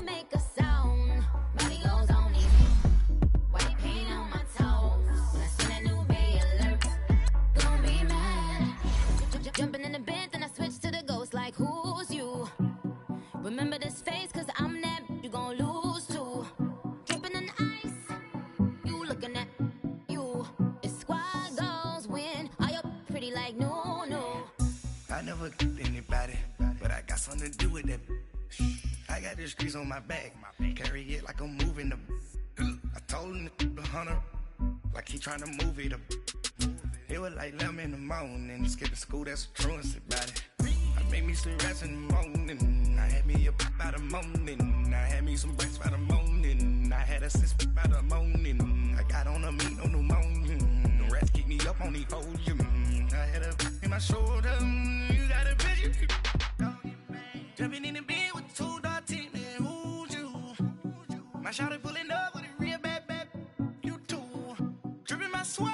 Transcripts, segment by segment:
make a sound. Body goes on me. White paint on my toes. When I see that new bay alert, gonna be mad. Jumping in the bed, then I switch to the ghost like, who's you? Remember this face, cause I'm that you gon' lose too. Dripping in ice, you looking at you. It's squad goals win. Are you pretty like no? I never anybody, but I got something to do with that. I got the streets on my back, carry it like I'm moving the. I told him the hunter, like he trying to move it up. It was like 11 in the morning, skipping school, that's a truancy about it. I made me some rats in the morning, I had me a by the morning, I had me some breaks by the morning, I had a sis by the morning, I got on a meat on the morning, the rats keep me up on the podium, I had a in my shoulder, you got a bitch, jumping in the bed with 2 dark teeth, man, who's you? My shawty pulling up with a real bad, you too, dripping my swag.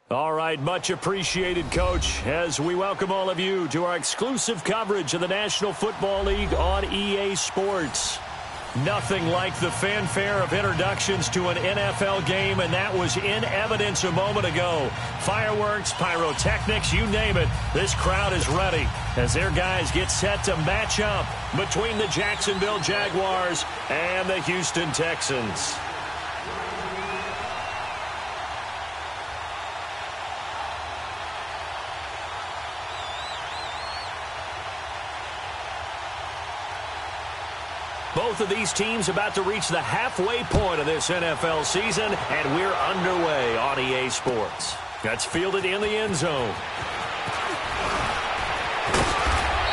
All right, much appreciated, Coach, as we welcome all of you to our exclusive coverage of the National Football League on EA Sports. Nothing like the fanfare of introductions to an NFL game, and that was in evidence a moment ago. Fireworks, pyrotechnics, you name it. This crowd is ready as their guys get set to match up between the Jacksonville Jaguars and the Houston Texans. Both of these teams about to reach the halfway point of this NFL season, and we're underway on EA Sports. That's fielded in the end zone.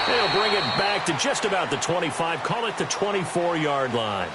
They'll bring it back to just about the 25, call it the 24-yard line.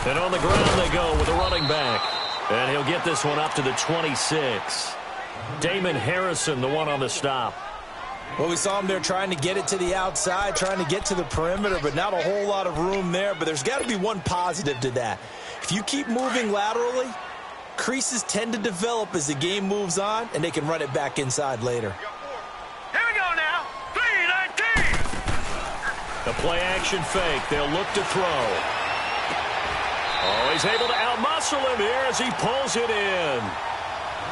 And on the ground they go with a running back. And he'll get this one up to the 26. Damon Harrison, the one on the stop. Well, we saw him there trying to get it to the outside, trying to get to the perimeter, but not a whole lot of room there. But there's got to be one positive to that. If you keep moving laterally, creases tend to develop as the game moves on, and they can run it back inside later. Here we go now. 3-19. The play-action fake. They'll look to throw. Oh, he's able to outmuscle him here as he pulls it in.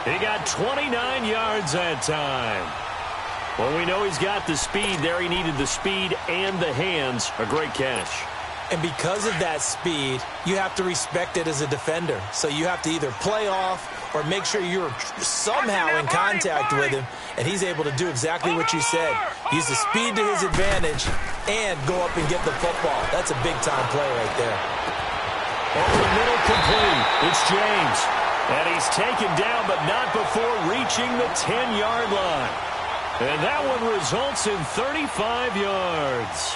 He got 29 yards that time. Well, we know he's got the speed there. He needed the speed and the hands. A great catch. And because of that speed, you have to respect it as a defender. So you have to either play off or make sure you're somehow in contact with him. And he's able to do exactly what you said. Use the speed to his advantage and go up and get the football. That's a big-time play right there. Over the middle, complete. It's James. And he's taken down, but not before reaching the 10-yard line. And that one results in 35 yards.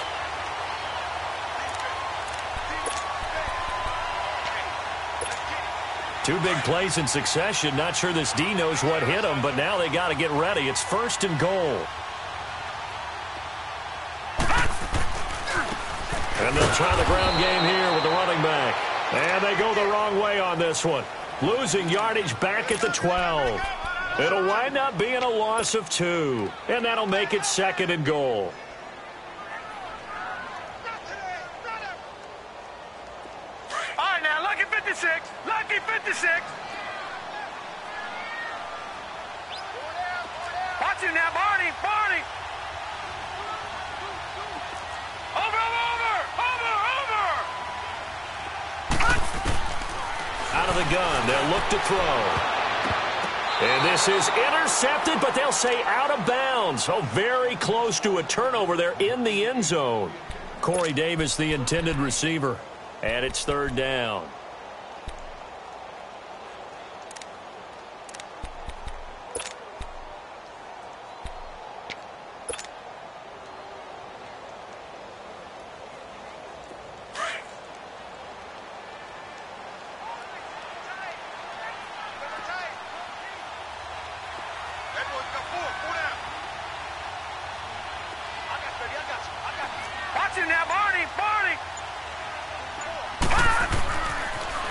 Two big plays in succession. Not sure this D knows what hit him, but now they got to get ready. It's 1st and goal. And they'll try the ground game here with the running back. And they go the wrong way on this one. Losing yardage back at the 12. It'll wind up being a loss of 2. And that'll make it 2nd and goal. All right, now, lucky 56. Lucky 56. Watch it now, Barney. Barney. Out of the gun, they'll look to throw. And this is intercepted, but they'll say out of bounds. Oh, very close to a turnover there in the end zone. Corey Davis, the intended receiver. And it's 3rd down. Watch it now, Barney.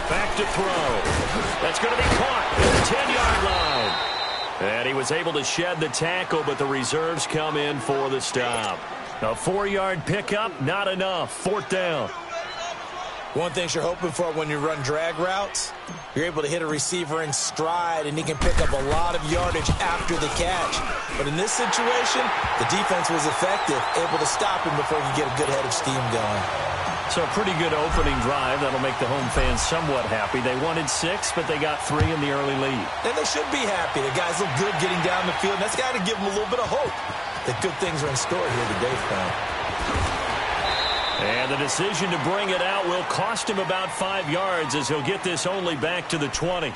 Back to throw. That's going to be caught at the 10-yard line. And he was able to shed the tackle, but the reserves come in for the stop. A 4-yard pickup, not enough. 4th down. One thing you're hoping for when you run drag routes, you're able to hit a receiver in stride, and he can pick up a lot of yardage after the catch. But in this situation, the defense was effective, able to stop him before he could get a good head of steam going. So a pretty good opening drive. That'll make the home fans somewhat happy. They wanted 6, but they got 3 in the early lead. And they should be happy. The guys look good getting down the field, and that's got to give them a little bit of hope that good things are in store here today for them. And the decision to bring it out will cost him about 5 yards as he'll get this only back to the 20.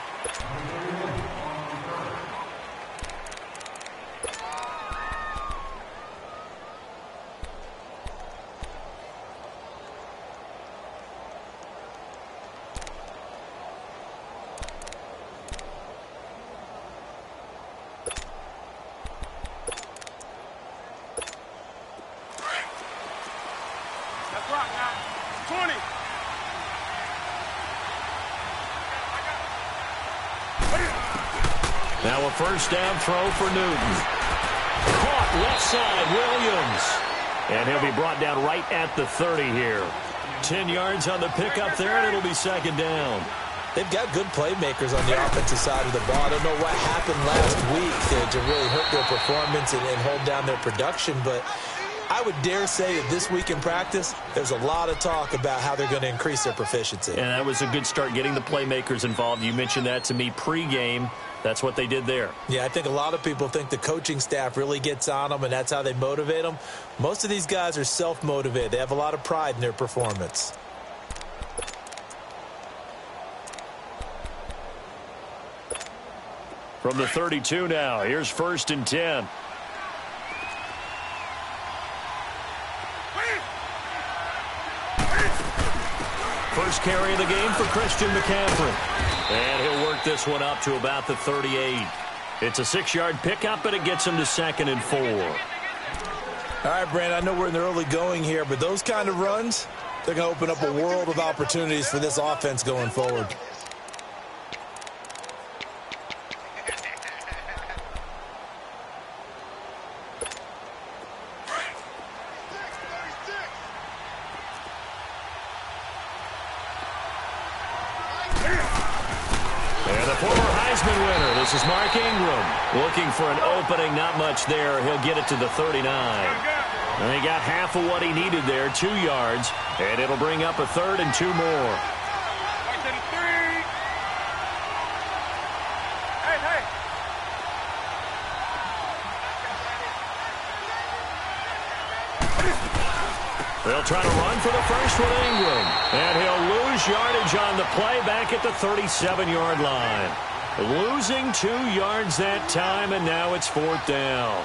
That's right now. 20. Now a first down throw for Newton. Caught left side, Williams. And he'll be brought down right at the 30 here. 10 yards on the pickup there, and it'll be 2nd down. They've got good playmakers on the offensive side of the ball. I don't know what happened last week to really hurt their performance and hold down their production, but I would dare say that this week in practice, there's a lot of talk about how they're going to increase their proficiency. And that was a good start, getting the playmakers involved. You mentioned that to me pregame. That's what they did there. Yeah, I think a lot of people think the coaching staff really gets on them, and that's how they motivate them. Most of these guys are self-motivated. They have a lot of pride in their performance. From the 32 now, here's 1st and 10. First carry of the game for Christian McCaffrey. And he'll work this one up to about the 38. It's a 6-yard pickup, and it gets him to 2nd and 4. All right, Brandon, I know we're in the early going here, but those kind of runs, they're going to open up a world of opportunities for this offense going forward. This is Mark Ingram looking for an opening. Not much there. He'll get it to the 39. And he got half of what he needed there, 2 yards, and it'll bring up a 3rd and 2 more. They'll try to run for the first with Ingram, and he'll lose yardage on the play back at the 37-yard line. Losing 2 yards that time, and now it's 4th down.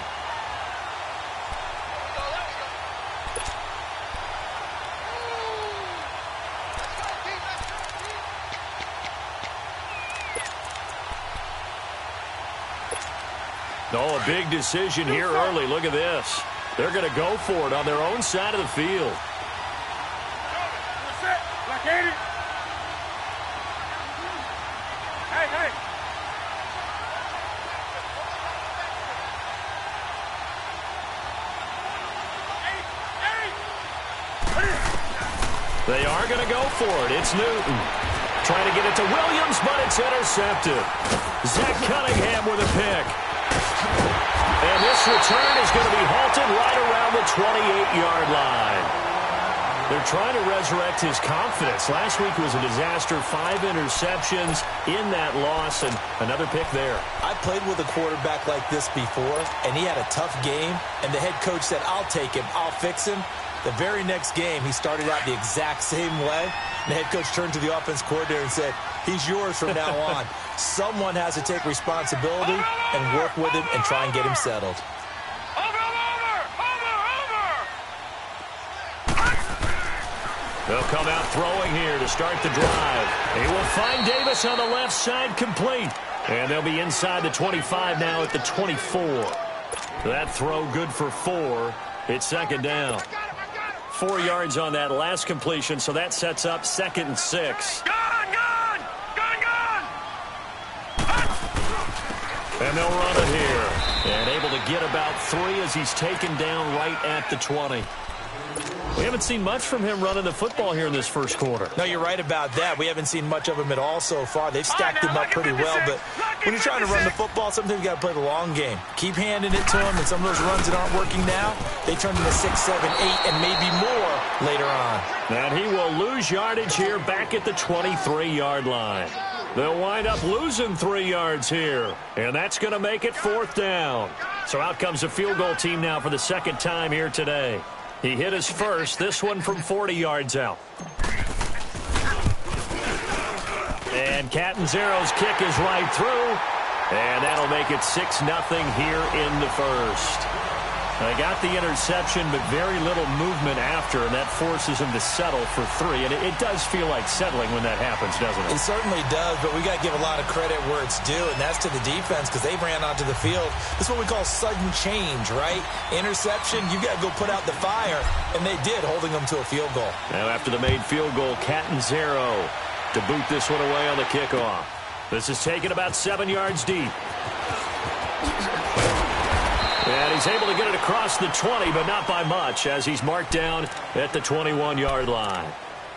Oh, a big decision here early. Look at this. They're going to go for it on their own side of the field. They are going to go for it. It's Newton. Trying to get it to Williams, but it's intercepted. Zach Cunningham with a pick. And this return is going to be halted right around the 28-yard line. They're trying to resurrect his confidence. Last week was a disaster. 5 interceptions in that loss, and another pick there. I played with a quarterback like this before, and he had a tough game, and the head coach said, I'll take him, I'll fix him. The very next game, he started out the exact same way. The head coach turned to the offense coordinator and said, he's yours from now on. Someone has to take responsibility and work with him and try and get him settled. They'll come out throwing here to start the drive. He will find Davis on the left side, complete. And they'll be inside the 25 now at the 24. That throw good for 4. It's second down. 4 yards on that last completion, so that sets up 2nd and 6. And they'll run it here. And able to get about 3 as he's taken down right at the 20. We haven't seen much from him running the football here in this first quarter. No, you're right about that. We haven't seen much of him at all so far. They've stacked him up pretty well, but when you're trying to run the football, sometimes you got to play the long game. Keep handing it to him, and some of those runs that aren't working now, they turn into 6, 7, 8, and maybe more later on. And he will lose yardage here back at the 23-yard line. They'll wind up losing 3 yards here, and that's going to make it 4th down. So out comes the field goal team now for the second time here today. He hit his first, this one from 40 yards out. And Catanzaro's kick is right through, and that'll make it 6-0 here in the first. They got the interception, but very little movement after, and that forces him to settle for 3. And it does feel like settling when that happens, doesn't it? It certainly does, but we got to give a lot of credit where it's due, and that's to the defense because they ran onto the field. This is what we call sudden change, right? Interception, you got to go put out the fire, and they did, holding them to a field goal. Now after the made field goal, Catanzaro to boot this one away on the kickoff. This is taken about 7 yards deep. And he's able to get it across the 20, but not by much, as he's marked down at the 21-yard line.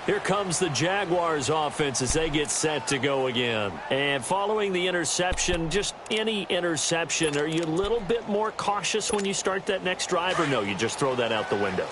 Here comes the Jaguars offense as they get set to go again. And following the interception, just any interception, are you a little bit more cautious when you start that next drive, or no, you just throw that out the window?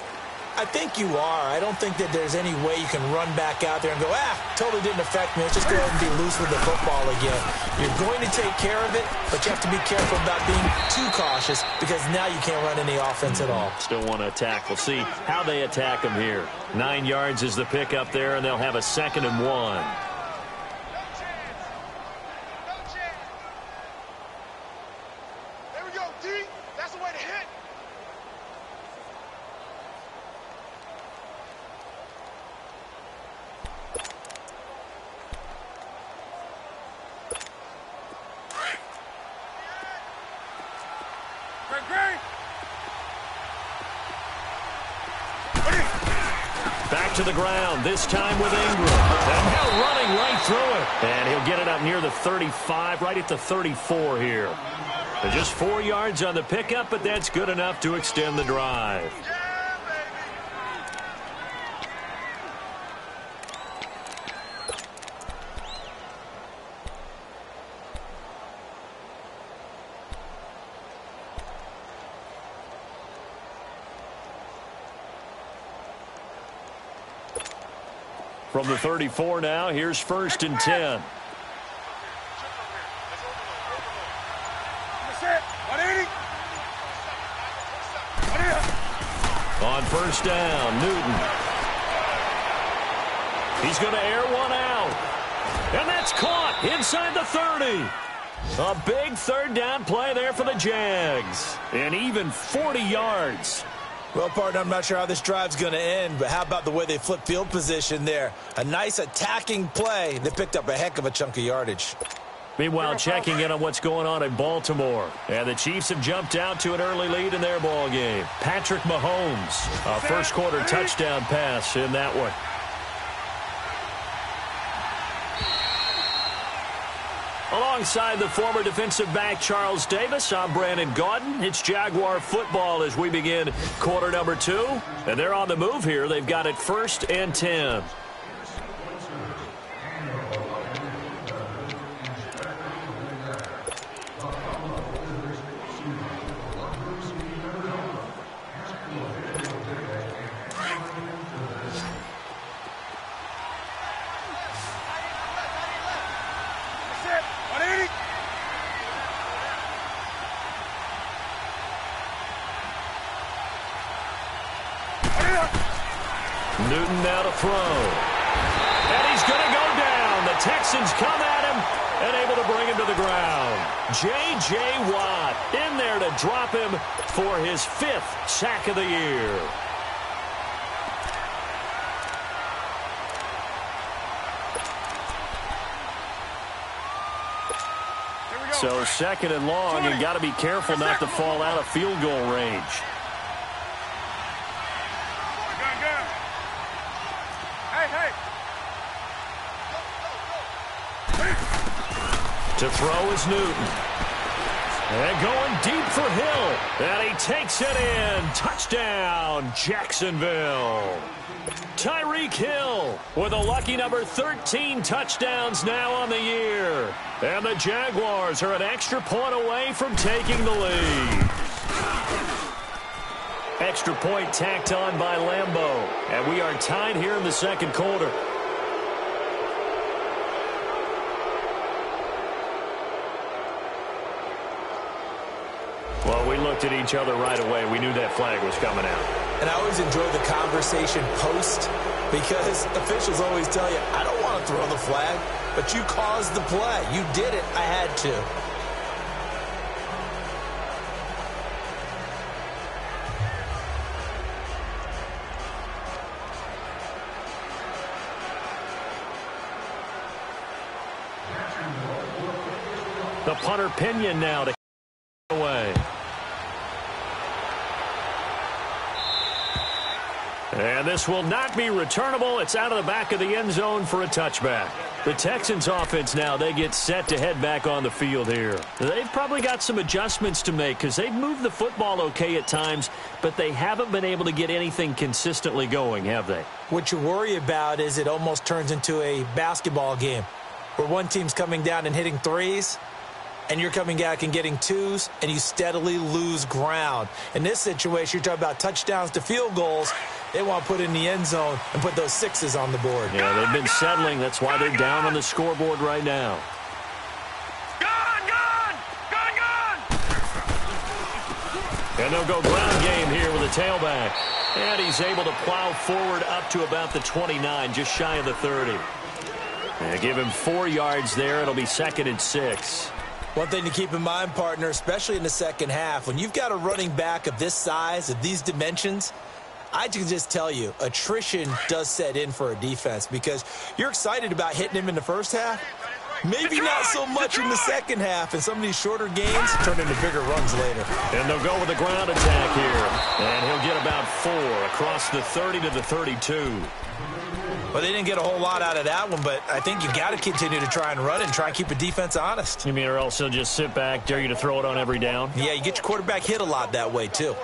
I think you are. I don't think that there's any way you can run back out there and go, totally didn't affect me. Let's just go ahead and be loose with the football again. You're going to take care of it, but you have to be careful about being too cautious because now you can't run any offense at all. Still want to attack. We'll see how they attack him here. 9 yards is the pick up there, and they'll have a 2nd and 1. There we go, D. That's the way to hit. Back to the ground, this time with Ingram. And now running right through it. And he'll get it up near the 35, right at the 34 here. They're just 4 yards on the pickup, but that's good enough to extend the drive. From the 34 now, here's 1st and 10. On 1st down, Newton. He's going to air one out. And that's caught inside the 30. A big 3rd down play there for the Jags. And even 40 yards. Well, partner, I'm not sure how this drive's going to end, but how about the way they flip field position there? A nice attacking play that picked up a heck of a chunk of yardage. Meanwhile, checking in on what's going on in Baltimore. And the Chiefs have jumped out to an early lead in their ball game. Patrick Mahomes, a first-quarter touchdown pass in that one. Alongside the former defensive back Charles Davis, I'm Brandon Gaudin. It's Jaguar football as we begin quarter number 2. And they're on the move here. They've got it 1st and 10. Newton now to throw. And he's going to go down. The Texans come at him and able to bring him to the ground. J.J. Watt in there to drop him for his 5th sack of the year. Here So second and long, you got to be careful not to fall out of field goal range. To throw is Newton. And going deep for Hill. And he takes it in. Touchdown, Jacksonville. Tyreek Hill with a lucky number 13 touchdowns now on the year. And the Jaguars are an extra point away from taking the lead. Extra point tacked on by Lambeau. And we are tied here in the second quarter. Well, we looked at each other right away. We knew that flag was coming out. And I always enjoy the conversation post because officials always tell you, I don't want to throw the flag, but you caused the play. You did it. I had to. The punter Pinion now to away. And this will not be returnable. It's out of the back of the end zone for a touchback. The Texans offense now, they get set to head back on the field here. They've probably got some adjustments to make because they've moved the football okay at times, but they haven't been able to get anything consistently going, have they? What you worry about is it almost turns into a basketball game where one team's coming down and hitting threes, and you're coming back and getting twos, and you steadily lose ground. In this situation, you're talking about touchdowns to field goals. They want to put in the end zone and put those sixes on the board. Yeah, they've been settling. That's why they're down on the scoreboard right now. Gone! And they'll go ground game here with a tailback. And he's able to plow forward up to about the 29, just shy of the 30. And give him 4 yards there. It'll be 2nd and 6. One thing to keep in mind, partner, especially in the second half, when you've got a running back of this size, of these dimensions, I can just tell you, attrition does set in for a defense because you're excited about hitting him in the first half. Maybe not so much in the second half, and some of these shorter games turn into bigger runs later. And they'll go with a ground attack here. And he'll get about 4 across the 30 to the 32. Well, they didn't get a whole lot out of that one, but I think you got to continue to try and run and try and keep the defense honest. You mean or else he'll just sit back, dare you to throw it on every down? Yeah, you get your quarterback hit a lot that way, too.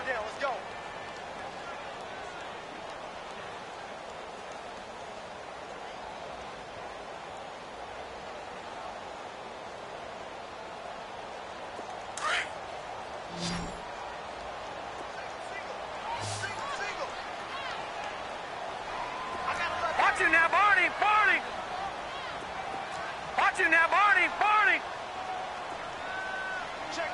Watch him now, Barney! Watch him now, Barney! Check.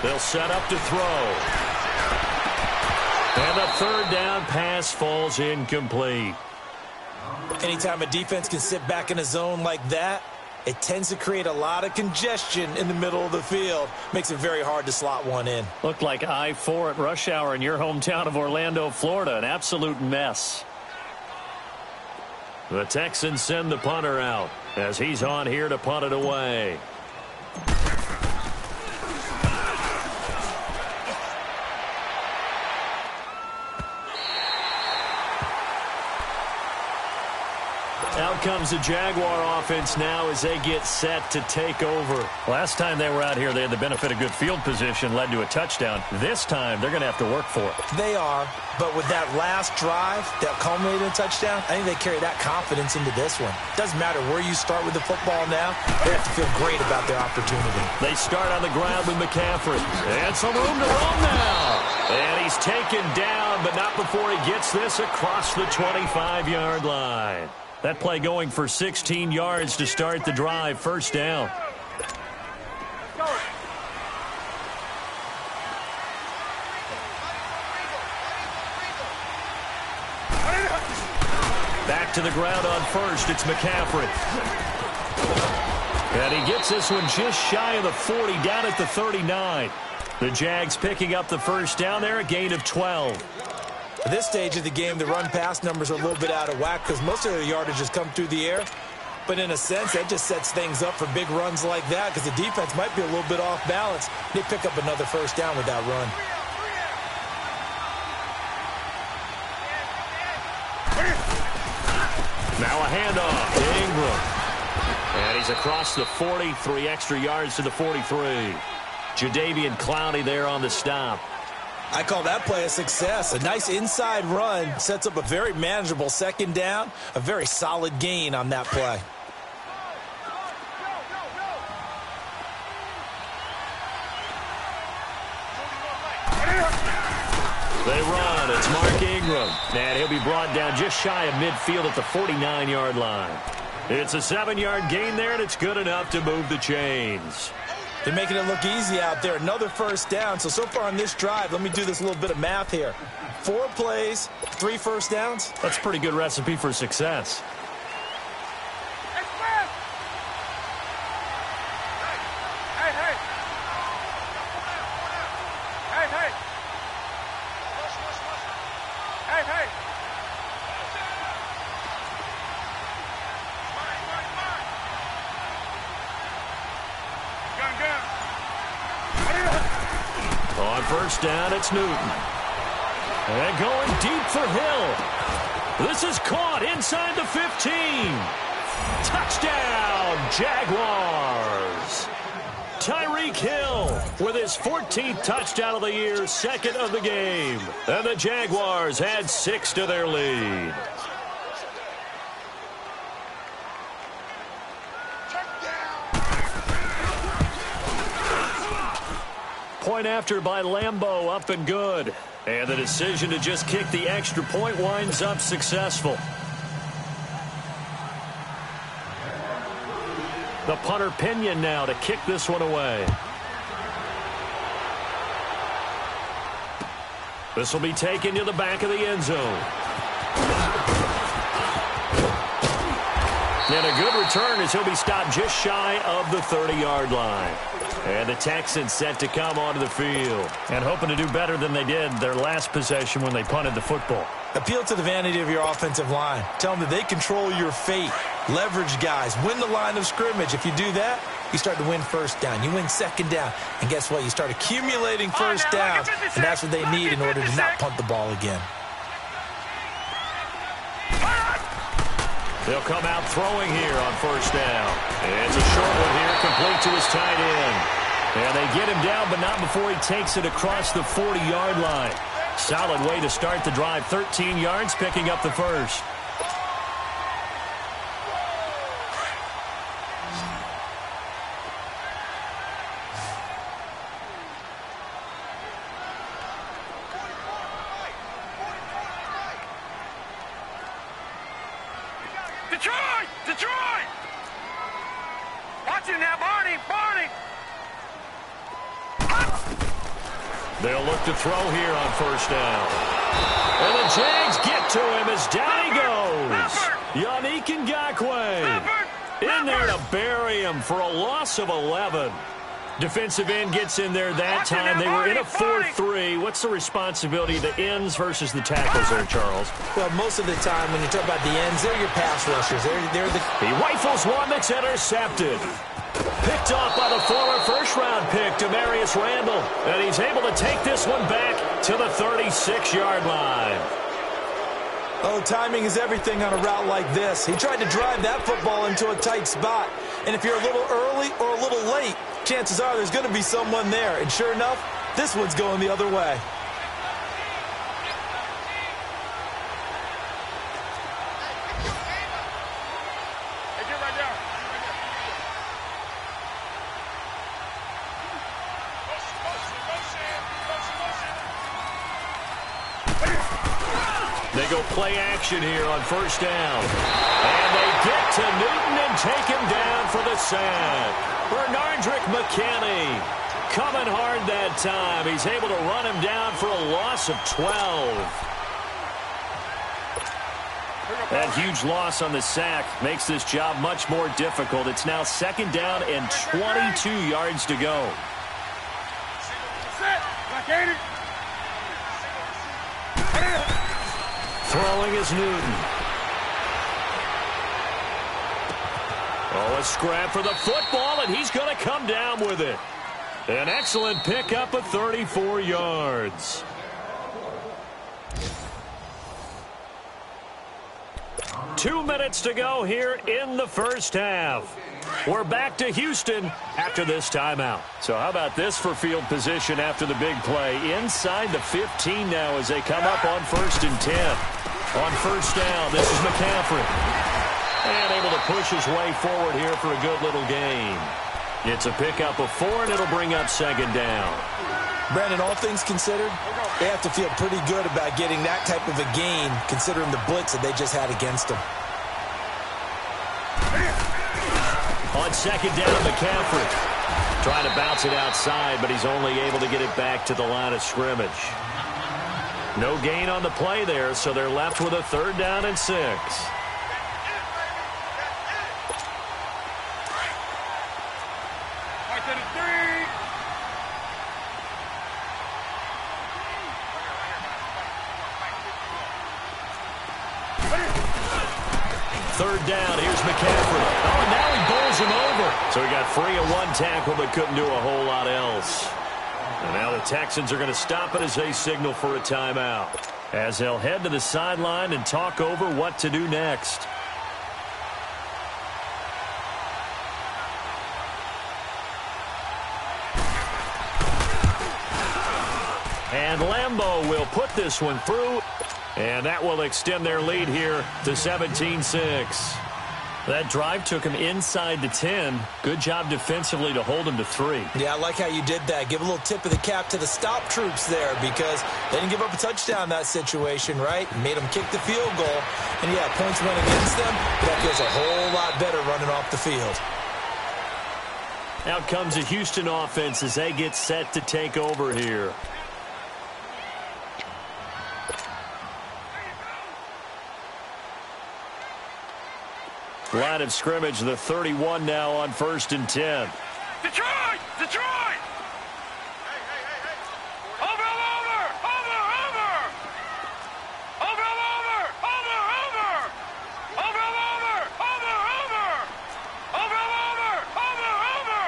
They'll set up to throw. And the 3rd down pass falls incomplete. Anytime a defense can sit back in a zone like that, it tends to create a lot of congestion in the middle of the field. Makes it very hard to slot one in. Looked like I-4 at rush hour in your hometown of Orlando, Florida. An absolute mess. The Texans send the punter out as he's on here to punt it away. Out comes the Jaguar offense now as they get set to take over. Last time they were out here, they had the benefit of good field position, led to a touchdown. This time, they're going to have to work for it. They are, but with that last drive that culminated in a touchdown, I think they carry that confidence into this one. Doesn't matter where you start with the football now, they have to feel great about their opportunity. They start on the ground with McCaffrey. And some room to run now. And he's taken down, but not before he gets this across the 25-yard line. That play going for 16 yards to start the drive. 1st down. Back to the ground on 1st. It's McCaffrey. And he gets this one just shy of the 40, down at the 39. The Jags picking up the 1st down there, a gain of 12. At this stage of the game, the run-pass numbers are a little bit out of whack because most of the yardage has come through the air. But in a sense, that just sets things up for big runs like that because the defense might be a little bit off balance. They pick up another first down with that run. Now a handoff to Ingram. And he's across the 40, 3 extra yards to the 43. Jadeveon Clowney there on the stop. I call that play a success. A nice inside run sets up a very manageable second down, a very solid gain on that play. They run. It's Mark Ingram. And he'll be brought down just shy of midfield at the 49-yard line. It's a 7-yard gain there, and it's good enough to move the chains. They're making it look easy out there. Another first down. So far on this drive, let me do this little bit of math here. 4 plays, 3 first downs. That's a pretty good recipe for success. On first down, it's Newton. And going deep for Hill. This is caught inside the 15. Touchdown, Jaguars. Tyreek Hill with his 14th touchdown of the year, 2nd of the game. And the Jaguars add 6 to their lead. Point after by Lambeau, up and good. And the decision to just kick the extra point winds up successful. The punter Pinion now to kick this one away. This will be taken to the back of the end zone. And a good return as he'll be stopped just shy of the 30-yard line. And the Texans set to come onto the field and hoping to do better than they did their last possession when they punted the football. Appeal to the vanity of your offensive line. Tell them that they control your fate. Leverage guys. Win the line of scrimmage. If you do that, you start to win first down. You win second down. And guess what? You start accumulating first downs. And that's what they need in order to not punt the ball again. They'll come out throwing here on first down. It's a short one here, complete to his tight end. And they get him down, but not before he takes it across the 40-yard line. Solid way to start the drive. 13 yards, picking up the first. Detroit! Watch him now, Barney! They'll look to throw here on first down. And the Jags get to him as down he goes. Yannick Ngakoue in there to bury him for a loss of 11. Defensive end gets in there that time. They were in a 4-3. What's the responsibility of the ends versus the tackles there, Charles? Well, most of the time when you talk about the ends, they're your pass rushers. He rifles one that's intercepted. Picked off by the former first-round pick, Demarius Randall. And he's able to take this one back to the 36-yard line. Oh, timing is everything on a route like this. He tried to drive that football into a tight spot. And if you're a little early or a little late, chances are there's going to be someone there. And sure enough, this one's going the other way. They go play action here on first down. And they get to Newton and take him down for the sack. Bernardrick McKinney coming hard that time. He's able to run him down for a loss of 12. That huge loss on the sack makes this job much more difficult. It's now second down and 22 yards to go. Throwing is Newton. Oh, a scrap for the football, and he's going to come down with it. An excellent pickup of 34 yards. Two minutes to go here in the first half. We're back to Houston after this timeout. So how about this for field position after the big play? Inside the 15 now as they come up on 1st and 10. On first down, this is McCaffrey. And able to push his way forward here for a good little gain. It's a pickup of 4, and it'll bring up 2nd down. Brandon, all things considered, they have to feel pretty good about getting that type of a gain considering the blitz that they just had against them. On 2nd down, McCaffrey trying to bounce it outside, but he's only able to get it back to the line of scrimmage. No gain on the play there, so they're left with a 3rd down and 6. Third down, here's McCaffrey. Oh, and now he bowls him over. So he got free of 1 tackle but couldn't do a whole lot else. And now the Texans are going to stop it as they signal for a timeout, as they'll head to the sideline and talk over what to do next. And Lambeau will put this one through. And that will extend their lead here to 17-6. That drive took him inside the 10. Good job defensively to hold him to 3. Yeah, I like how you did that. Give a little tip of the cap to the stop troops there because they didn't give up a touchdown in that situation, right? Made them kick the field goal. And, yeah, points went against them, but that feels a whole lot better running off the field. Out comes the Houston offense as they get set to take over here. Line of scrimmage, the 31 now on 1st and 10. Detroit! Detroit! Over, over! Over, over! Over, over! Over, over! Over, over! Over, over! Over, over! Over!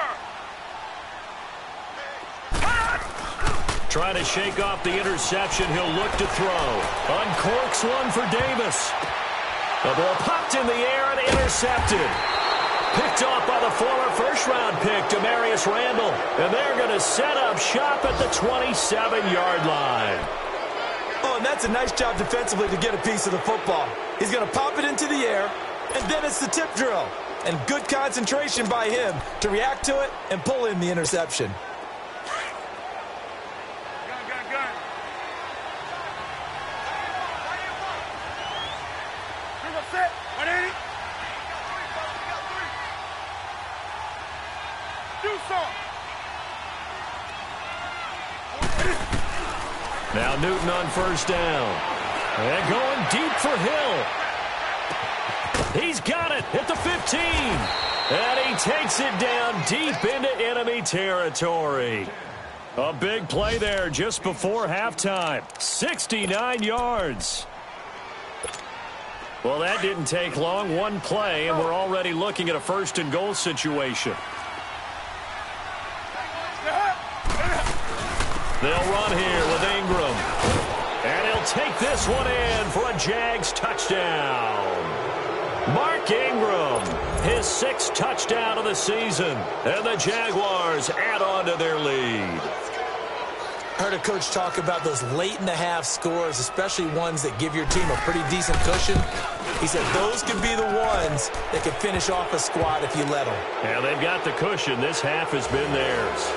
Trying to shake off the interception. He'll look to throw. Uncorks one for Davis. The ball popped in the air and intercepted. Picked off by the former first-round pick, Demarius Randall. And they're going to set up shop at the 27-yard line. Oh, and that's a nice job defensively to get a piece of the football. He's going to pop it into the air, and then it's the tip drill. And good concentration by him to react to it and pull in the interception. Now Newton on first down. And going deep for Hill. He's got it at the 15. And he takes it down deep into enemy territory. A big play there just before halftime. 69 yards. Well, that didn't take long. One play, and we're already looking at a 1st and goal situation. They'll run here with Ingram. And he'll take this one in for a Jags touchdown. Mark Ingram, his 6th touchdown of the season. And the Jaguars add on to their lead. I heard a coach talk about those late-in-the-half scores, especially ones that give your team a pretty decent cushion. He said those could be the ones that could finish off a squad if you let them. Yeah, they've got the cushion. This half has been theirs.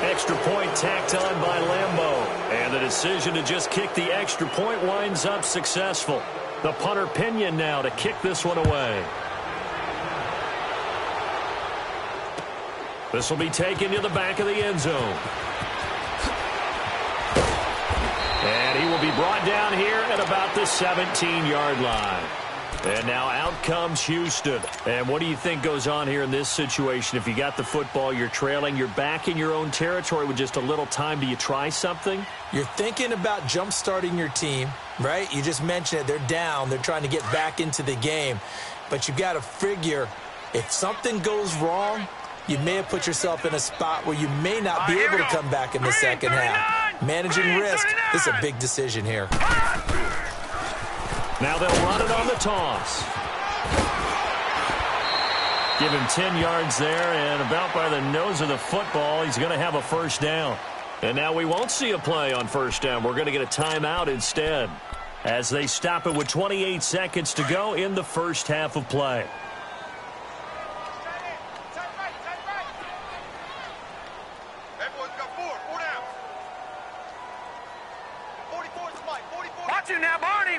Extra point tacked on by Lambeau. And the decision to just kick the extra point winds up successful. The punter Pinion now to kick this one away. This will be taken to the back of the end zone. And he will be brought down here at about the 17-yard line. And now out comes Houston. And what do you think goes on here in this situation? If you got the football, you're trailing, you're back in your own territory with just a little time. Do you try something? You're thinking about jump-starting your team, right? You just mentioned it. They're down. They're trying to get back into the game. But you've got to figure If something goes wrong, you may have put yourself in a spot where you may not be able to come back in the second half. Managing risk is a big decision here. Now they'll run it on the toss. Give him 10 yards there, and about by the nose of the football, he's going to have a first down. And now we won't see a play on first down. We're going to get a timeout instead as they stop it with 28 seconds to go in the first half of play. Watch you now, Barney!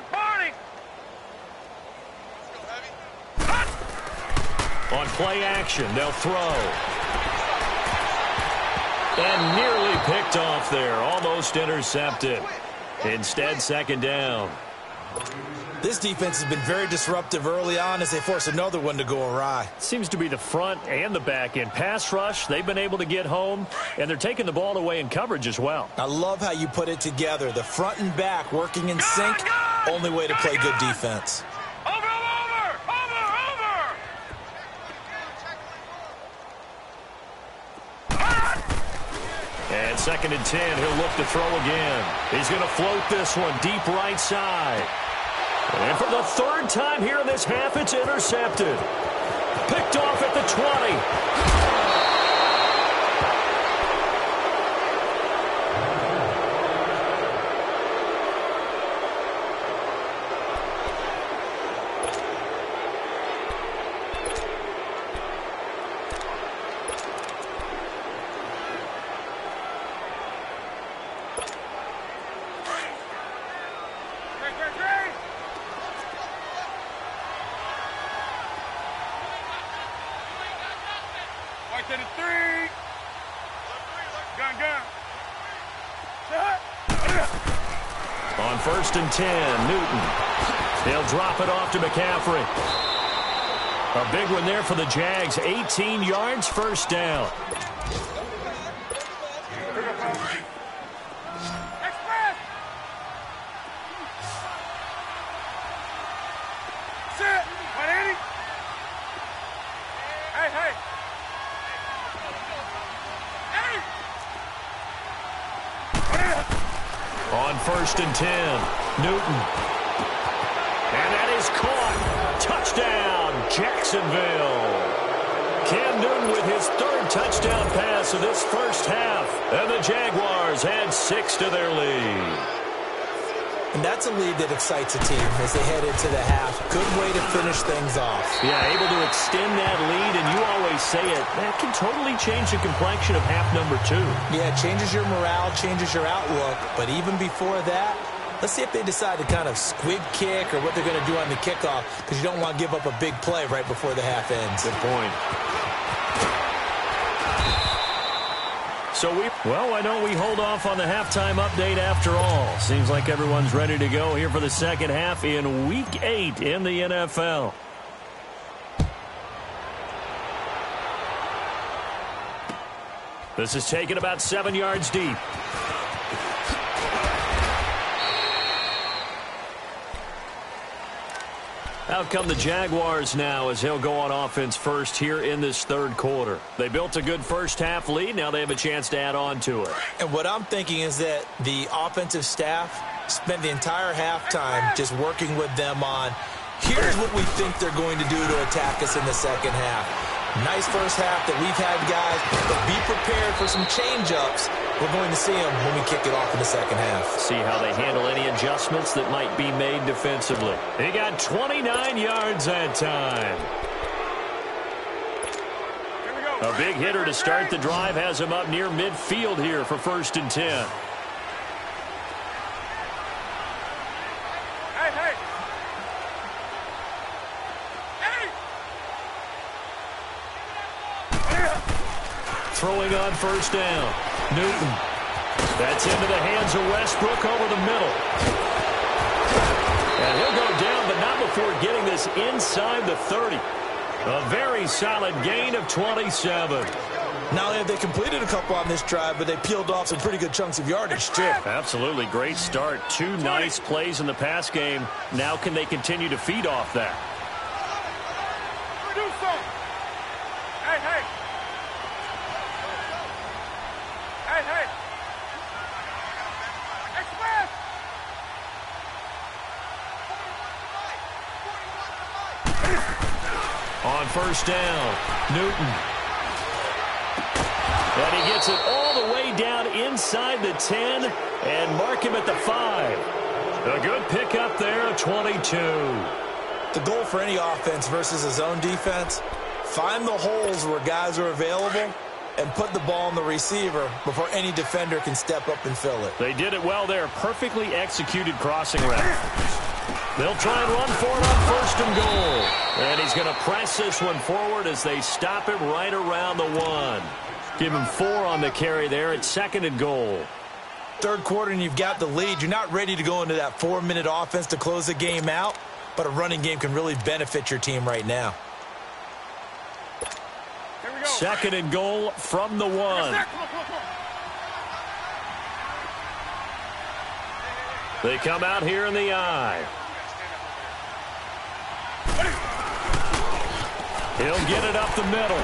On play action, they'll throw. And nearly picked off there. Almost intercepted. Instead, second down. This defense has been very disruptive early on as they force another one to go awry. Seems to be the front and the back end. Pass rush, they've been able to get home, and they're taking the ball away in coverage as well. I love how you put it together. The front and back working in sync. Only way to play good defense. Over! And second and 10, he'll look to throw again. He's going to float this one deep right side. And for the third time here in this half, it's intercepted. Picked off at the 20. Right to the 3. Gun. On first and 10, Newton. He'll drop it off to McCaffrey. A big one there for the Jags. 18 yards, first down. Express! Sit! 180! Hey! On first and 10, Newton. And that is caught. Touchdown, Jacksonville. Cam Newton with his third touchdown pass of this first half. And the Jaguars add 6 to their lead. And that's a lead that excites a team as they head into the half. Good way to finish things off. Yeah, able to extend that lead, and you always say it, that can totally change the complexion of half number 2. Yeah, it changes your morale, changes your outlook. But even before that, let's see if they decide to kind of squib kick or what they're going to do on the kickoff, because you don't want to give up a big play right before the half ends. Good point. So why don't we hold off on the halftime update after all? Seems like everyone's ready to go here for the second half in Week 8 in the NFL. This is taken about 7 yards deep. Out come the Jaguars now as he'll go on offense first here in this third quarter. They built a good first half lead. Now they have a chance to add on to it. And what I'm thinking is that the offensive staff spent the entire halftime just working with them on, here's what we think they're going to do to attack us in the second half. Nice first half that we've had, guys, but be prepared for some change-ups. We're going to see them when we kick it off in the second half. See how they handle any adjustments that might be made defensively. He got 29 yards that time. A big hitter to start the drive has him up near midfield here for first and 10. Hey! Throwing on first down. Newton. That's into the hands of Westbrook over the middle. And he'll go down, but not before getting this inside the 30. A very solid gain of 27. Not only have they completed a couple on this drive, but they peeled off some pretty good chunks of yardage, too. Absolutely. Great start. 2 nice plays in the pass game. Now can they continue to feed off that? on first down. Newton. And he gets it all the way down inside the 10 and mark him at the 5. A good pickup there, 22. The goal for any offense versus a zone defense, find the holes where guys are available and put the ball on the receiver before any defender can step up and fill it. They did it well there. Perfectly executed crossing route. They'll try and run for it on first and goal. And he's going to press this one forward as they stop him right around the 1. Give him 4 on the carry there at second and goal. Third quarter and you've got the lead. You're not ready to go into that 4-minute offense to close the game out, but a running game can really benefit your team right now. Second and goal from the 1. They come out here in the I. He'll get it up the middle.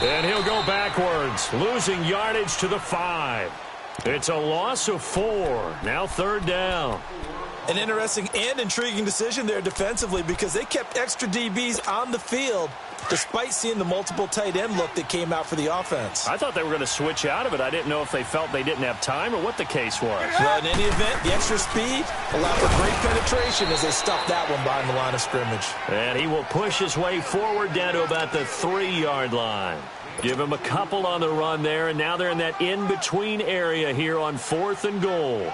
And he'll go backwards, losing yardage to the 5. It's a loss of 4. Now third down. An interesting and intriguing decision there defensively because they kept extra DBs on the field despite seeing the multiple tight end look that came out for the offense. I thought they were going to switch out of it. I didn't know if they felt they didn't have time or what the case was. Well, in any event, the extra speed allowed for great penetration as they stuffed that one behind the line of scrimmage. And he will push his way forward down to about the 3-yard line. Give him a couple on the run there, and now they're in that in-between area here on fourth and goal.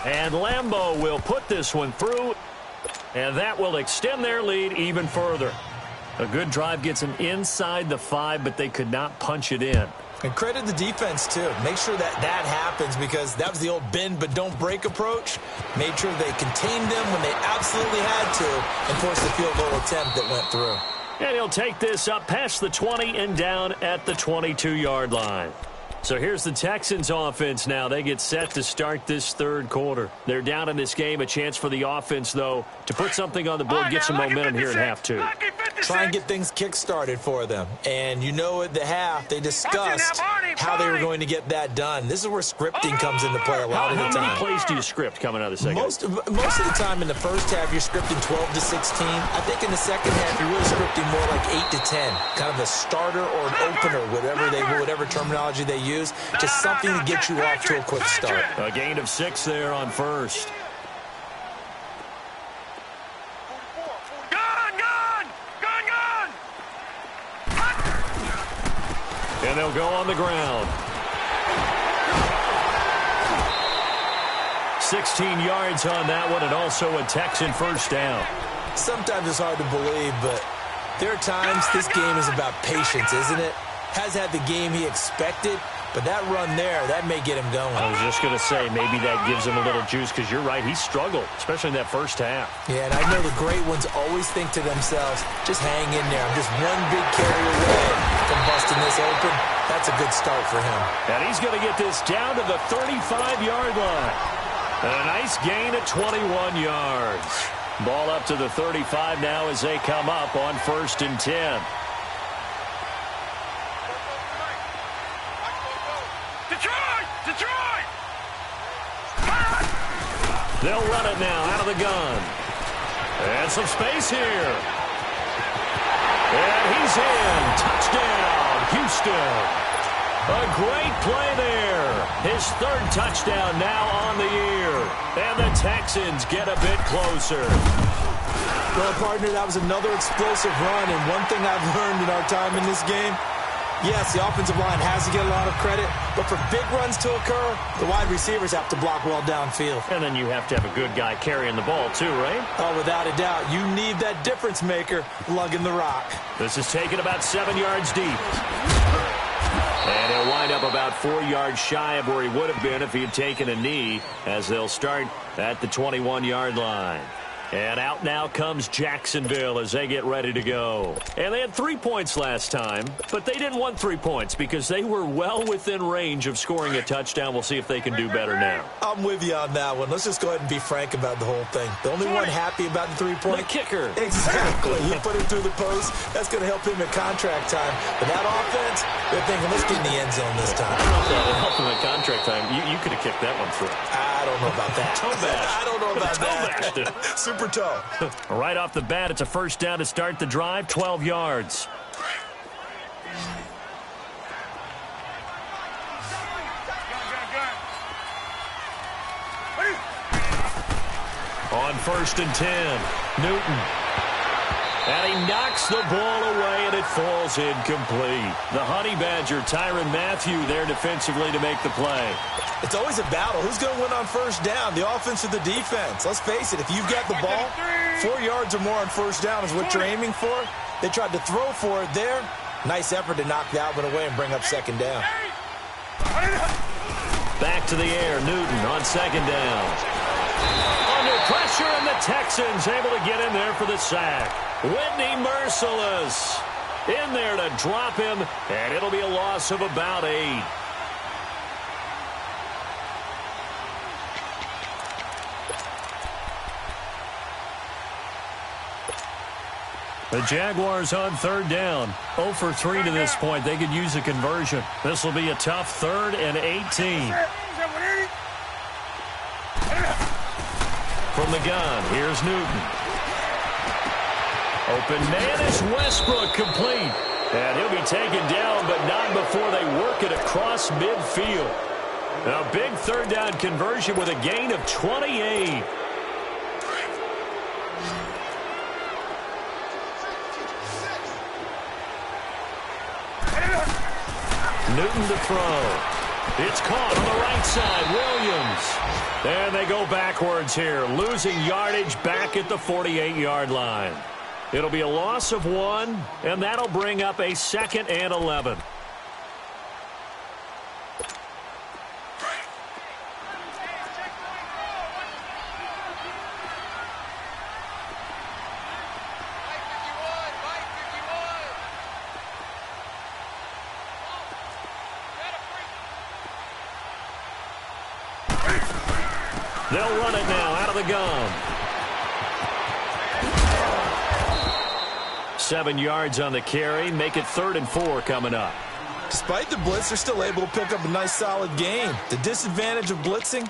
And Lambeau will put this one through, and that will extend their lead even further. A good drive gets them inside the 5, but they could not punch it in. And credit the defense, too. Make sure that that happens because that was the old bend but don't break approach. Made sure they contained them when they absolutely had to and forced the field goal attempt that went through. And he'll take this up past the 20 and down at the 22-yard line. So here's the Texans offense now. They get set to start this third quarter. They're down in this game. A chance for the offense, though, to put something on the board, get some momentum here at half 2. Try and get things kick-started for them. And you know at the half, they discussed how they were going to get that done. This is where scripting comes into play a lot of the time. How many plays do you script coming out of the second? Most of the time in the first half, you're scripting 12 to 16. I think in the second half, you're really scripting more like 8 to 10. Kind of a starter or an opener, whatever terminology they use. Just something to get you off to a quick start. A gain of 6 there on first. And they'll go on the ground. 16 yards on that one, and also a Texan first down. Sometimes it's hard to believe, but there are times this game is about patience, isn't it? Has had the game he expected, but that run there, that may get him going. I was just going to say, maybe that gives him a little juice, because you're right, he struggled, especially in that first half. Yeah, and I know the great ones always think to themselves, just hang in there. I'm just one big carry away from busting this open. That's a good start for him. And he's going to get this down to the 35-yard line. And a nice gain at 21 yards. Ball up to the 35 now as they come up on 1st and 10. Detroit! They'll run it now out of the gun. And some space here. And he's in. Touchdown, Houston. A great play there. His 3rd touchdown now on the year. And the Texans get a bit closer. Well, partner, that was another explosive run. And one thing I've learned in our time in this game, yes, the offensive line has to get a lot of credit, but for big runs to occur, the wide receivers have to block well downfield. And then you have to have a good guy carrying the ball too, right? Oh, without a doubt. You need that difference maker lugging the rock. This is taken about 7 yards deep. And he'll wind up about 4 yards shy of where he would have been if he had taken a knee, as they'll start at the 21-yard line. And out now comes Jacksonville as they get ready to go. And they had 3 points last time, but they didn't want 3 points because they were well within range of scoring a touchdown. We'll see if they can do better now. I'm with you on that one. Let's just go ahead and be frank about the whole thing. The only one happy about the 3-point? The kicker. Exactly. You put him through the post. That's going to help him in contract time. But that offense, they're thinking, let's get in the end zone this time. I don't know if that would help him in contract time. You could have kicked that one through. I don't know about that. Toe bash. I don't know about Toe that. Super toe. Right off the bat, it's a first down to start the drive, 12 yards. On 1st and 10, Newton. And he knocks the ball away, and it falls incomplete. The Honey Badger, Tyrann Mathieu, there defensively to make the play. It's always a battle. Who's going to win on first down, the offense or the defense? Let's face it, if you've got the ball, 4 yards or more on first down is what you're aiming for. They tried to throw for it there. Nice effort to knock that one away and bring up second down. Back to the air, Newton on second down. Under pressure, and the Texans able to get in there for the sack. Whitney Merciless in there to drop him, and it'll be a loss of about 8. The Jaguars on third down. 0 for 3 to this point. They could use a conversion. This will be a tough 3rd and 18. From the gun, here's Newton. Open man is Westbrook, complete. And he'll be taken down, but not before they work it across midfield. A big 3rd down conversion with a gain of 28. Newton to throw. It's caught on the right side. Williams. And they go backwards here, losing yardage back at the 48-yard line. It'll be a loss of 1, and that'll bring up a 2nd and 11. They'll run it now out of the gun. 7 yards on the carry. Make it 3rd and 4 coming up. Despite the blitz, they're still able to pick up a nice, solid gain. The disadvantage of blitzing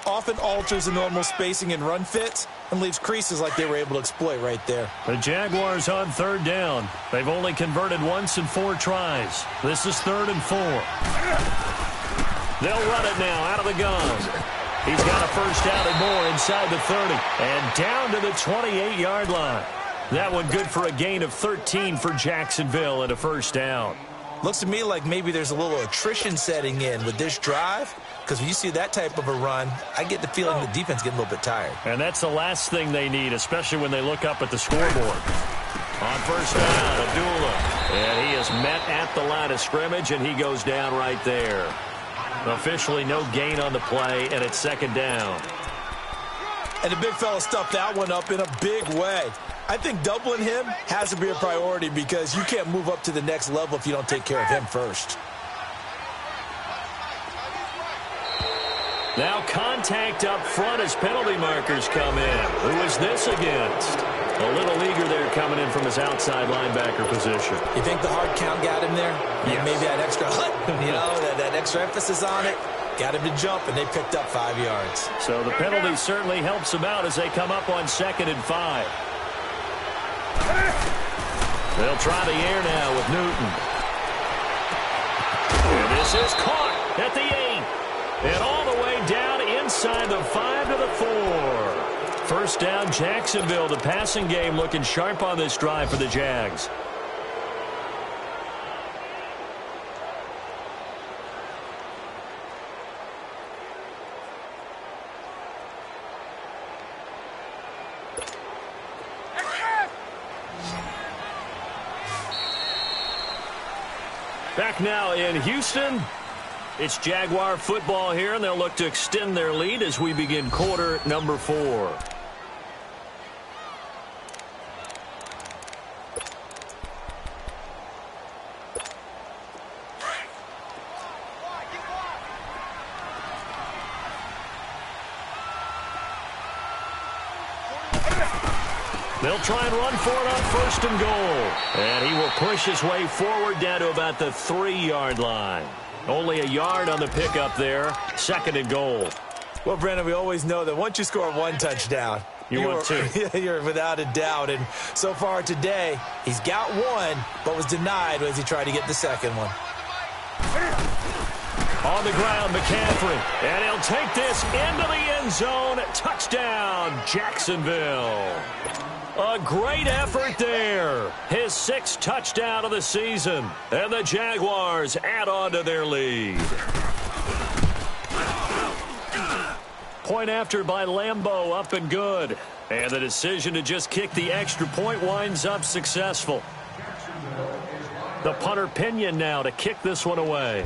often alters the normal spacing and run fits and leaves creases like they were able to exploit right there. The Jaguars on 3rd down. They've only converted once in 4 tries. This is 3rd and 4. They'll run it now out of the gun. He's got a first down and more inside the 30. And down to the 28-yard line. That one good for a gain of 13 for Jacksonville and a first down. Looks to me like maybe there's a little attrition setting in with this drive, because when you see that type of a run, I get the feeling the defense getting a little bit tired. And that's the last thing they need, especially when they look up at the scoreboard. On first down, Abdullah. And he is met at the line of scrimmage, and he goes down right there. Officially no gain on the play, and it's 2nd down. And the big fella stuffed that one up in a big way. I think doubling him has to be a priority because you can't move up to the next level if you don't take care of him first. Now contact up front as penalty markers come in. Who is this against? A little eager there coming in from his outside linebacker position. You think the hard count got him there? Yes. Maybe that extra that extra emphasis on it got him to jump, and they picked up 5 yards. So the penalty certainly helps him out as they come up on 2nd and 5. They'll try the air now with Newton. And this is caught at the 8. And all the way down inside the 5 to the 4. First down, Jacksonville. The passing game looking sharp on this drive for the Jags. Back now in Houston. It's Jaguar football here, and they'll look to extend their lead as we begin quarter number 4. They'll try and run for it on 1st and goal. And he will push his way forward down to about the 3-yard line. Only a yard on the pickup there. 2nd and goal. Well, Brandon, we always know that once you score one touchdown, want two. You're without a doubt. And so far today, he's got one, but was denied as he tried to get the second one. On the ground, McCaffrey. And he'll take this into the end zone. Touchdown, Jacksonville. A great effort there. His 6th touchdown of the season. And the Jaguars add on to their lead. Point after by Lambeau, up and good. And the decision to just kick the extra point winds up successful. The punter Pinion now to kick this one away.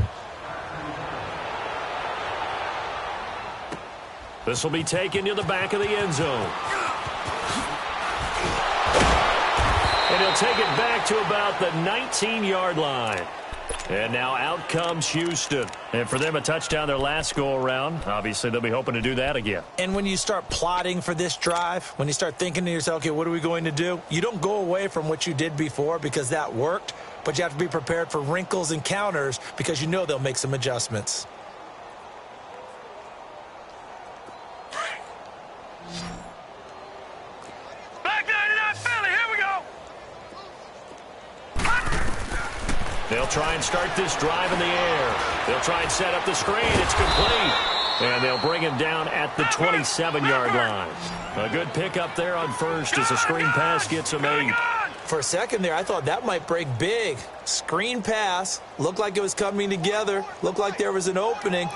This will be taken to the back of the end zone. And he'll take it back to about the 19-yard line. And now out comes Houston. And for them, a touchdown their last go-around. Obviously, they'll be hoping to do that again. And when you start plotting for this drive, when you start thinking to yourself, okay, what are we going to do? You don't go away from what you did before because that worked, but you have to be prepared for wrinkles and counters because you know they'll make some adjustments. They'll try and start this drive in the air. They'll try and set up the screen. It's complete. And they'll bring him down at the 27-yard line. A good pickup there on 1st as a screen pass gets him 8. For a second there, I thought that might break big. Screen pass. Looked like it was coming together. Looked like there was an opening.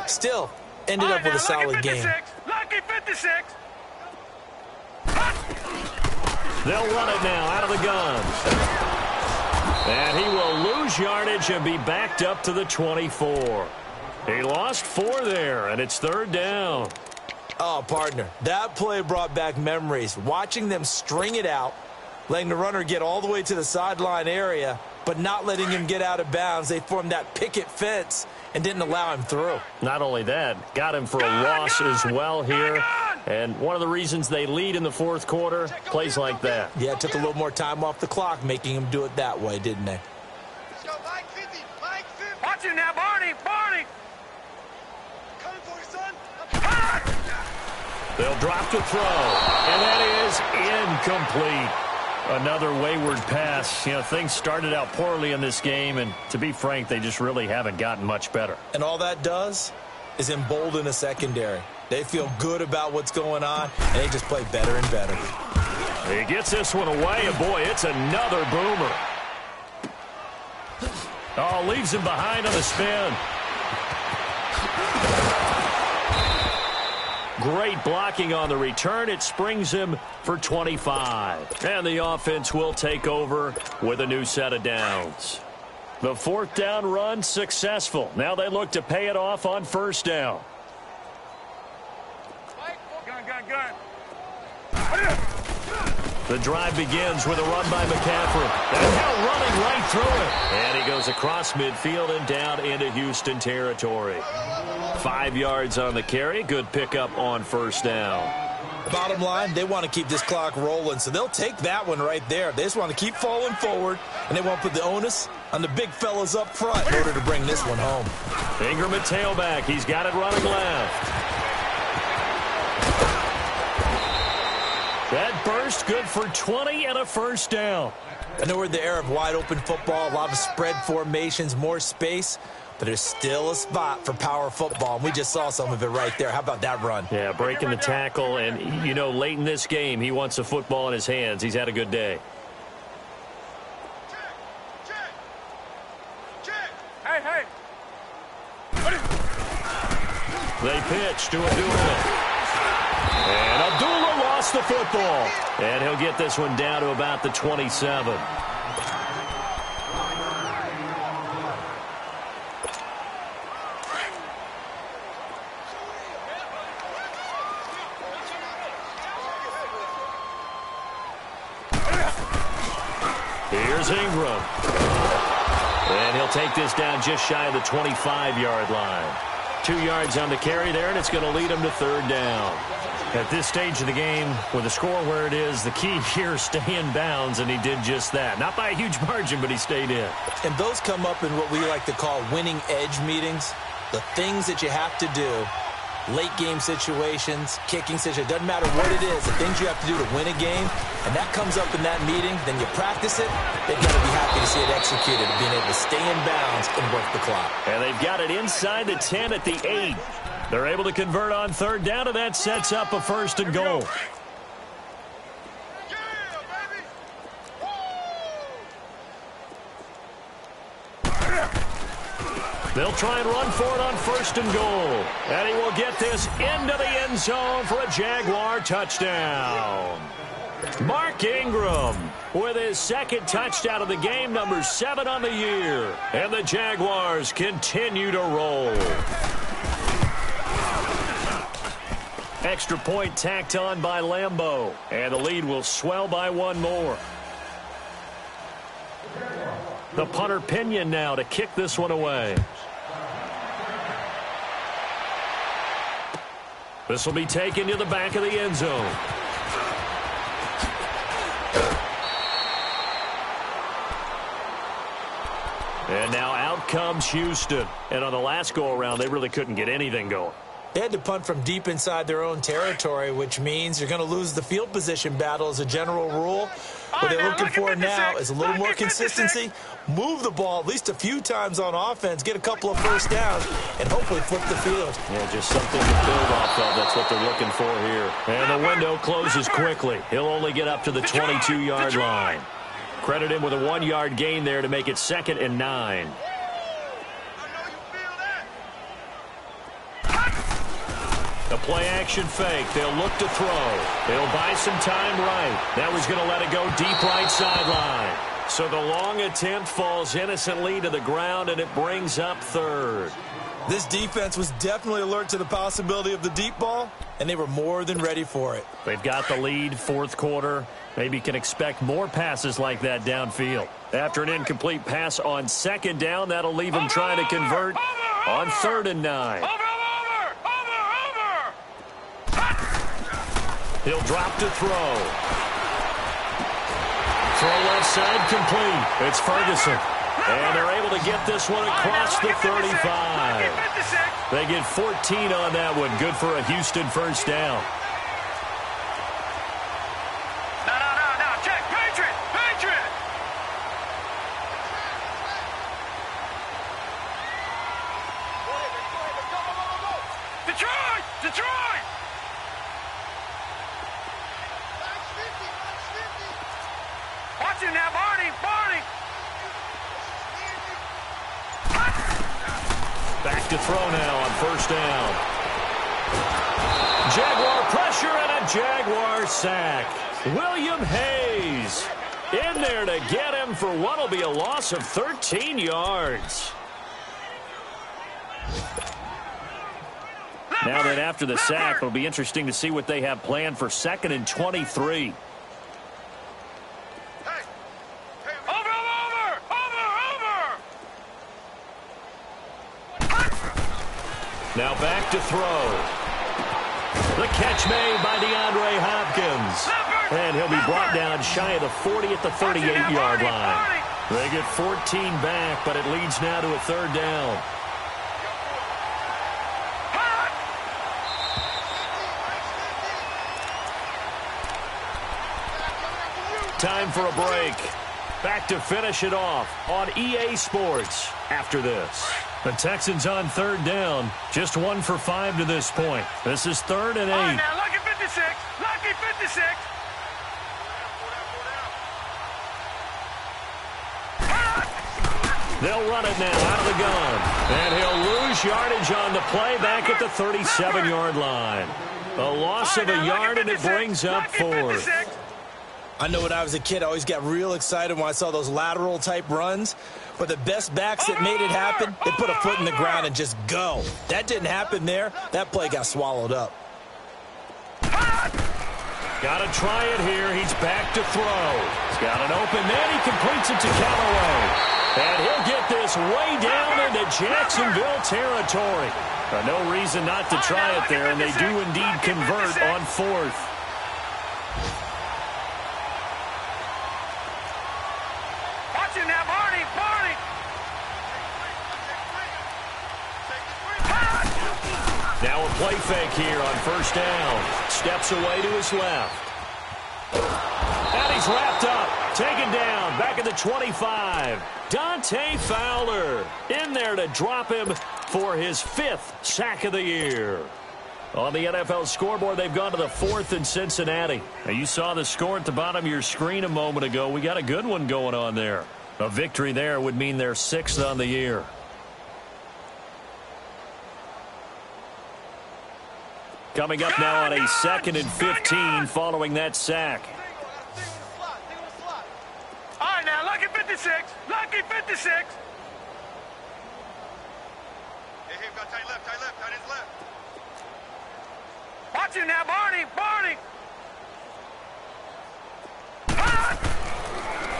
Still, ended up with a solid game. Lucky 56. They'll run it now out of the gun. And he will lose yardage and be backed up to the 24. He lost 4 there, and it's 3rd down. Oh, partner, that play brought back memories. Watching them string it out, letting the runner get all the way to the sideline area, but not letting him get out of bounds. They formed that picket fence and didn't allow him through. Not only that, got him for a loss as well here. And one of the reasons they lead in the 4th quarter, plays like that. Yeah, it took a little more time off the clock, making him do it that way, didn't they? Watch him now, Barney. They'll drop to throw. And that is incomplete. Another wayward pass. You know, things started out poorly in this game, and to be frank, they just really haven't gotten much better. And all that does is embolden a secondary. They feel good about what's going on, and they just play better and better. He gets this one away, and boy, it's another boomer. Oh, leaves him behind on the spin. Great blocking on the return. It springs him for 25. And the offense will take over with a new set of downs. The 4th down run successful. Now they look to pay it off on 1st down. Gun. The drive begins with a run by McCaffrey. And now running right through it. And he goes across midfield and down into Houston territory. 5 yards on the carry. Good pickup on 1st down. Bottom line, they want to keep this clock rolling, so they'll take that one right there. They just want to keep falling forward, and they won't put the onus on the big fellas up front in order to bring this one home. Ingram at tailback. He's got it running left. That burst good for 20 and a 1st down. I know we're in the era of wide-open football, a lot of spread formations, more space, but there's still a spot for power football, and we just saw some of it right there. How about that run? Yeah, breaking the tackle, and, you know, late in this game, he wants the football in his hands. He's had a good day. Hey. They pitch to Abdullah. And Abdullah lost the football. And he'll get this one down to about the 27. Here's Ingram. And he'll take this down just shy of the 25-yard line. 2 yards on the carry there, and it's going to lead him to third down. At this stage of the game, with the score where it is, the key here is stay in bounds, and he did just that. Not by a huge margin, but he stayed in. And those come up in what we like to call winning edge meetings. The things that you have to do, late game situations, kicking situations, doesn't matter what it is, the things you have to do to win a game, and that comes up in that meeting, then you practice it, they've got to be happy to see it executed, being able to stay in bounds and work the clock. And they've got it inside the 10 at the 8. They're able to convert on third down, and that sets up a first and goal. They'll try and run for it on first and goal. And he will get this into the end zone for a Jaguar touchdown. Mark Ingram with his second touchdown of the game, number 7 on the year. And the Jaguars continue to roll. Extra point tacked on by Lambeau. And the lead will swell by 1 more. The punter Pinion now to kick this one away. This will be taken to the back of the end zone. And now out comes Houston. And on the last go-around, they really couldn't get anything going. They had to punt from deep inside their own territory, which means you're going to lose the field position battle as a general rule. What they're looking for now is a little more consistency, move the ball at least a few times on offense, get a couple of first downs, and hopefully flip the field. Yeah, just something to build off of. That's what they're looking for here. And the window closes quickly. He'll only get up to the 22-yard line. Credit him with a 1-yard gain there to make it 2nd and 9. The play-action fake. They'll look to throw. They'll buy some time right. That was going to let it go deep right sideline. So the long attempt falls innocently to the ground, and it brings up third. This defense was definitely alert to the possibility of the deep ball, and they were more than ready for it. They've got the lead, fourth quarter. Maybe can expect more passes like that downfield. After an incomplete pass on second down, that'll leave them trying to convert on 3rd and 9. He'll drop to throw. Throw left side complete. It's Ferguson. And they're able to get this one across the 35. They get 14 on that one. Good for a Houston first down. No. Check. Patriot. Detroit. Watch him now, Barney. Back to throw now on first down. Jaguar pressure and a Jaguar sack. William Hayes in there to get him for what will be a loss of 13 yards. Now that after the sack, it'll be interesting to see what they have planned for 2nd and 23. Now back to throw. The catch made by DeAndre Hopkins. And he'll be brought down shy of the 40 at the 38-yard line. They get 14 back, but it leads now to a 3rd down. Time for a break. Back to finish it off on EA Sports after this. The Texans on 3rd down. Just 1 for 5 to this point. This is 3rd and 8. All right, now, lucky 56. Lucky 56. They'll run it now out of the gun. And he'll lose yardage on the play back at the 37-yard line. A loss of a yard, and it brings up 4th. I know when I was a kid, I always got real excited when I saw those lateral-type runs. But the best backs that made it happen, they put a foot in the ground and just go. That didn't happen there. That play got swallowed up. Got to try it here. He's back to throw. He's got an open man. He completes it to Callaway. And he'll get this way down into Jacksonville territory. No reason not to try it there, and they do indeed convert on fourth. Watch it now, Barney. Now a play fake here on first down. Steps away to his left. And he's wrapped up. Taken down. Back at the 25. Dante Fowler in there to drop him for his 5th sack of the year. On the NFL scoreboard, they've gone to the 4th in Cincinnati. Now, you saw the score at the bottom of your screen a moment ago. We got a good one going on there. A victory there would mean they're 6th on the year. Coming up now on a 2nd and 15 following that sack. All right, now, lucky 56. Lucky 56. Hey, we've got tight left, tight ends left. Watch it now, Barney.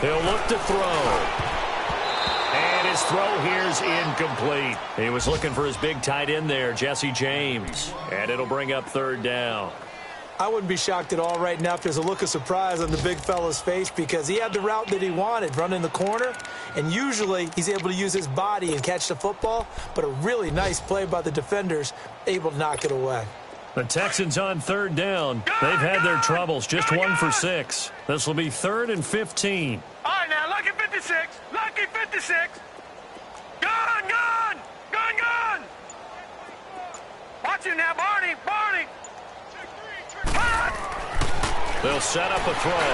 He'll look to throw. And his throw here's incomplete. He was looking for his big tight end there, Jesse James. And it'll bring up 3rd down. I wouldn't be shocked at all right now if there's a look of surprise on the big fella's face because he had the route that he wanted, running the corner. And usually he's able to use his body and catch the football. But a really nice play by the defenders, able to knock it away. The Texans on 3rd down. They've had their troubles, just 1 for 6. This will be 3rd and 15. All right, now, lucky 56. Lucky 56. Gun. Watch it now, Barney. They'll set up a throw.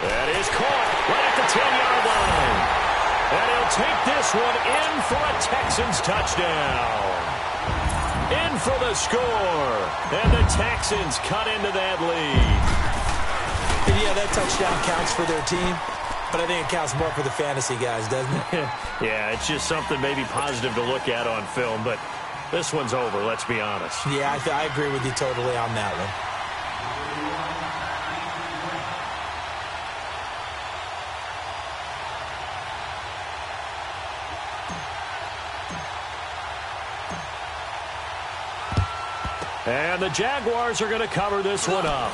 That is caught right at the 10-yard line. And he'll take this one in for a Texans touchdown. In for the score. And the Texans cut into that lead. And yeah, that touchdown counts for their team. But I think it counts more for the fantasy guys, doesn't it? Yeah, it's just something maybe positive to look at on film. But this one's over, let's be honest. Yeah, I agree with you totally on that one. And the Jaguars are going to cover this one up.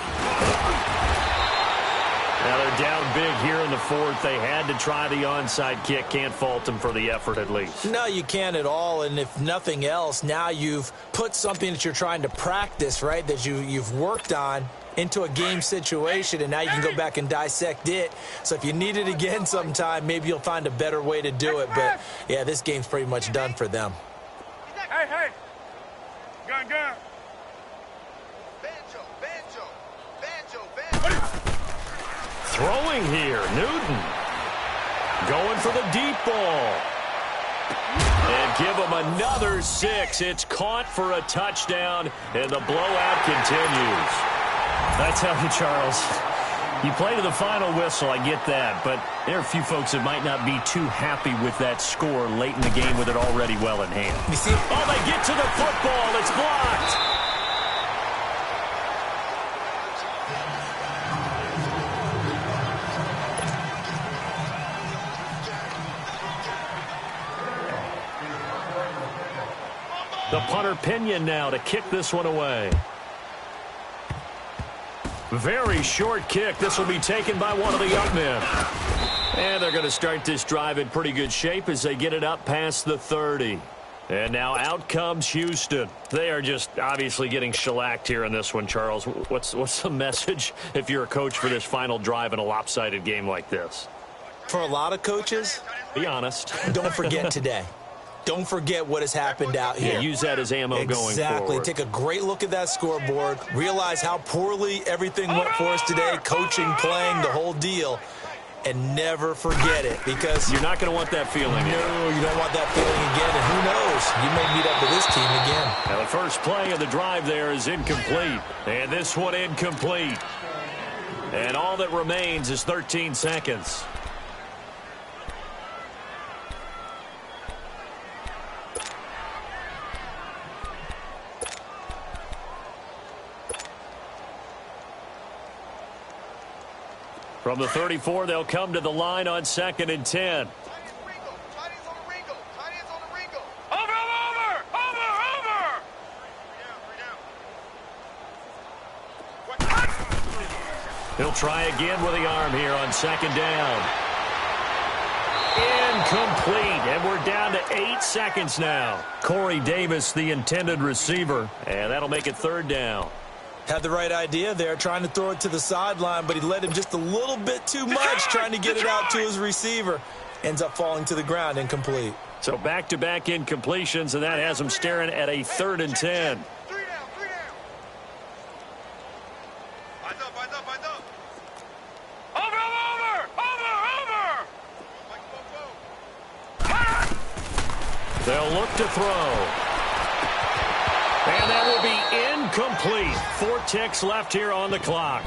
Now they're down big here in the 4th. They had to try the onside kick. Can't fault them for the effort at least. No, you can't at all. And if nothing else, now you've put something that you're trying to practice, right, that you've worked on into a game situation, and now you can go back and dissect it. So if you need it again sometime, maybe you'll find a better way to do it. But, yeah, this game's pretty much done for them. Hey. Gun. Throwing here, Newton. Going for the deep ball. And give him another 6. It's caught for a touchdown, and the blowout continues. I tell you, Charles, you play to the final whistle, I get that, but there are a few folks that might not be too happy with that score late in the game with it already well in hand. You see? Oh, they get to the football. It's blocked. The punter Pinion now to kick this one away. Very short kick. This will be taken by one of the young men. And they're going to start this drive in pretty good shape as they get it up past the 30. And now out comes Houston. They are just obviously getting shellacked here in this one, Charles. What's the message if you're a coach for this final drive in a lopsided game like this? For a lot of coaches, be honest. Don't forget today. Don't forget what has happened out here. Yeah, use that as ammo going forward. Exactly. Take a great look at that scoreboard. Realize how poorly everything went for us today. Coaching, playing, the whole deal. And never forget it, because you're not going to want that feeling. No, you don't want that feeling again. And who knows? You may meet up with this team again. Now the first play of the drive there is incomplete. And this one incomplete. And all that remains is 13 seconds. From the 34, they'll come to the line on 2nd and 10. Over. He'll try again with the arm here on second down. Incomplete, and we're down to 8 seconds now. Corey Davis, the intended receiver, and that'll make it third down. Had the right idea there, trying to throw it to the sideline, but he led him just a little bit too much, trying to get it out to his receiver. Ends up falling to the ground, incomplete. So back-to-back incompletions, and that has him staring at a 3rd and 10. They'll look to throw. And that will be incomplete. 4 ticks left here on the clock.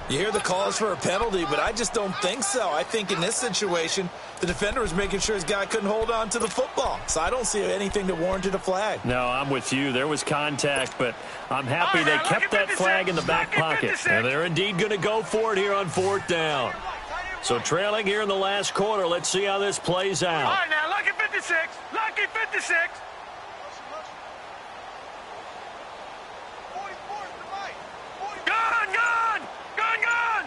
You hear the calls for a penalty, but I just don't think so. I think in this situation, the defender was making sure his guy couldn't hold on to the football. So I don't see anything that warranted a flag. No, I'm with you. There was contact, but I'm happy they kept that flag in the back pocket. And they're indeed going to go for it here on 4th down. So trailing here in the last quarter. Let's see how this plays out. All right, now, lucky 56. Lucky 56. Gun, gun! Gun, gun!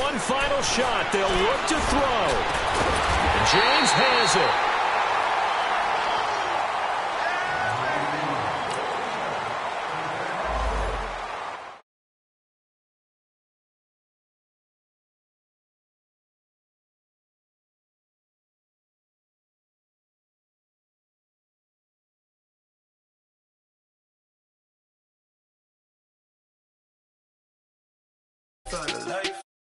One final shot. They'll look to throw. James has it. For the life.